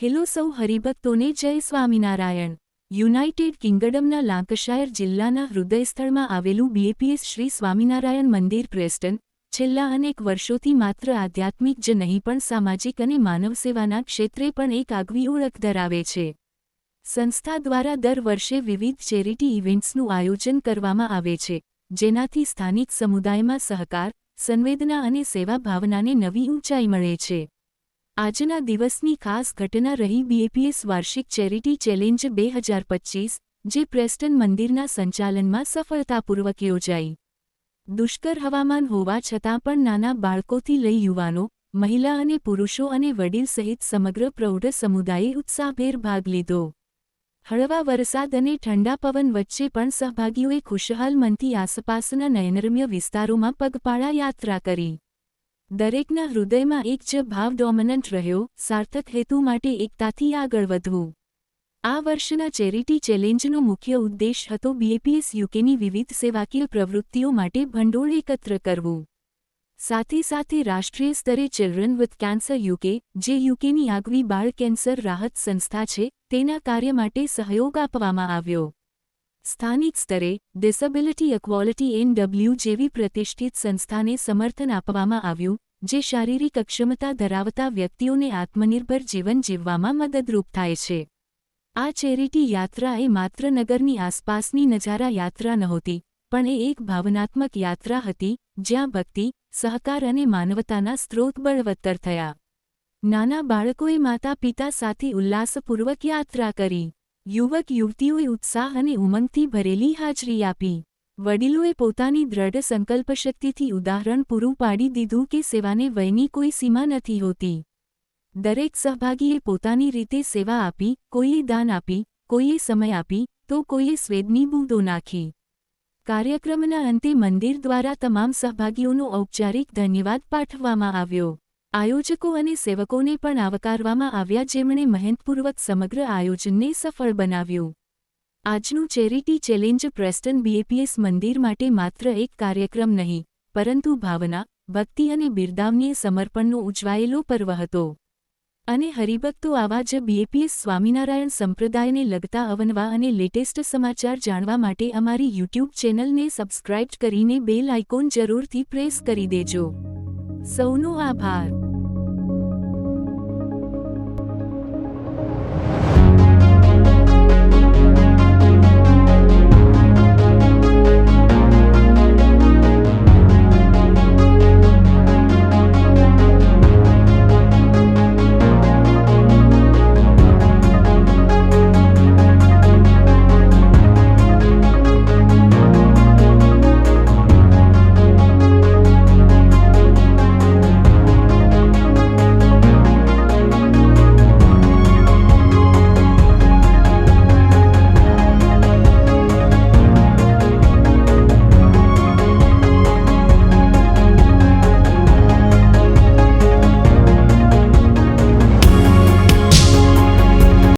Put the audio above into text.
Hello સૌ હરિભક્તોને જય Swaminarayan. United કિંગડમના લાંકશાયર જિલ્લાના હૃદયસ્થળમાં આવેલું બીએપીએસ શ્રી સ્વામિનારાયણ મંદિર પ્રેસ્ટન છેલ્લા અનેક વર્ષોથી માત્ર આધ્યાત્મિક જ નહીં પણ સામાજિક અને માનવસેવાના ક્ષેત્રે પણ એક આગવી ઓળખ ધરાવે છે। સંસ્થા દ્વારા દર વર્ષે વિવિધ ચેરિટી ઇવેન્ટ્સનું આયોજન કરવામાં આવે છે, જેનાથી સ્થાનિક સમુદાયમાં સહકાર, સંવેદના અને સેવા ભાવનાને નવી ઊંચાઈ મળે છે। આજના દિવસની ખાસ ઘટના રહી બીએપીએસ વાર્ષિક ચેરિટી ચેલેન્જ 2025, જે પ્રેસ્ટન મંદિરના સંચાલનમાં સફળતાપૂર્વક યોજાઈ। દુષ્કર હવામાન હોવા છતાં પણ નાના બાળકોથી લઈ યુવાનો, મહિલા અને પુરુષો અને વડીલ સહિત સમગ્ર પ્રૌઢ સમુદાયે ઉત્સાહભેર ભાગ લીધો। હળવા વરસાદ અને ઠંડા પવન વચ્ચે પણ સહભાગીઓએ ખુશહાલ મનથી આસપાસના નયનરમ્ય વિસ્તારોમાં પગપાળા યાત્રા કરી। દરેકના હૃદયમાં એક જ ભાવ ડોમિનન્ટ રહ્યો, સાર્થક હેતુ માટે એકતાથી આગળ વધવું। આ વર્ષના ચેરિટી ચેલેન્જનો મુખ્ય ઉદ્દેશ હતો બીએપીએસ યુકેની વિવિધ સેવાકીય પ્રવૃત્તિઓ માટે ભંડોળ એકત્ર કરવું। સાથે સાથે રાષ્ટ્રીય સ્તરે ચિલ્ડ્રન વિથ કેન્સર યુકે, જે યુકેની આગવી બાળ કેન્સર રાહત સંસ્થા છે, તેના કાર્ય માટે સહયોગ આપવામાં આવ્યો। સ્થાનિક સ્તરે ડિસેબિલિટી ઇક્વાલિટી NW જેવી પ્રતિષ્ઠિત સંસ્થાને સમર્થન આપવામાં આવ્યું, જે શારીરિક અક્ષમતા ધરાવતા વ્યક્તિઓને આત્મનિર્ભર જીવન જીવવામાં મદદરૂપ થાય છે। આ ચેરિટી યાત્રા એ માત્ર નગરની આસપાસની નજારા યાત્રા નહોતી, પણ એ એક ભાવનાત્મક યાત્રા હતી, જ્યાં ભક્તિ, સહકાર અને માનવતાના સ્ત્રોત બળવત્તર થયા। નાના બાળકોએ માતા પિતા સાથે ઉલ્લાસપૂર્વક યાત્રા કરી। યુવક યુવતીઓએ ઉત્સાહ અને ઉમંગથી ભરેલી હાજરી આપી। વડીલોએ પોતાની દ્રઢ સંકલ્પશક્તિથી ઉદાહરણ પૂરું પાડી દીધું કે સેવાને વયની કોઈ સીમા નથી હોતી। દરેક સહભાગીએ પોતાની રીતે સેવા આપી, કોઈએ દાન આપી, કોઈએ સમય આપી, તો કોઈએ સ્વેદની બૂંદો નાખી। કાર્યક્રમના અંતે મંદિર દ્વારા તમામ સહભાગીઓનો ઔપચારિક ધન્યવાદ પાઠવવામાં આવ્યો। આયોજકો અને સેવકોને પણ આવકારવામાં આવ્યા, જેમણે મહેનતપૂર્વક સમગ્ર આયોજનને સફળ બનાવ્યું। આજનું ચેરિટી ચેલેન્જ પ્રેસ્ટન બીએપીએસ મંદિર માટે માત્ર એક કાર્યક્રમ નહીં, પરંતુ ભાવના, ભક્તિ અને બિરદાવનીય સમર્પણનો ઉજવાયેલો પર્વ હતો। અને હરિભક્તો, આવા જ બીએપીએસ સ્વામિનારાયણ સંપ્રદાયને લગતા અવનવા અને લેટેસ્ટ સમાચાર જાણવા માટે અમારી યુટ્યુબ ચેનલને સબસ્ક્રાઇબ કરીને બેલ આઇકોન જરૂરથી પ્રેસ કરી દેજો। સૌનો આભાર।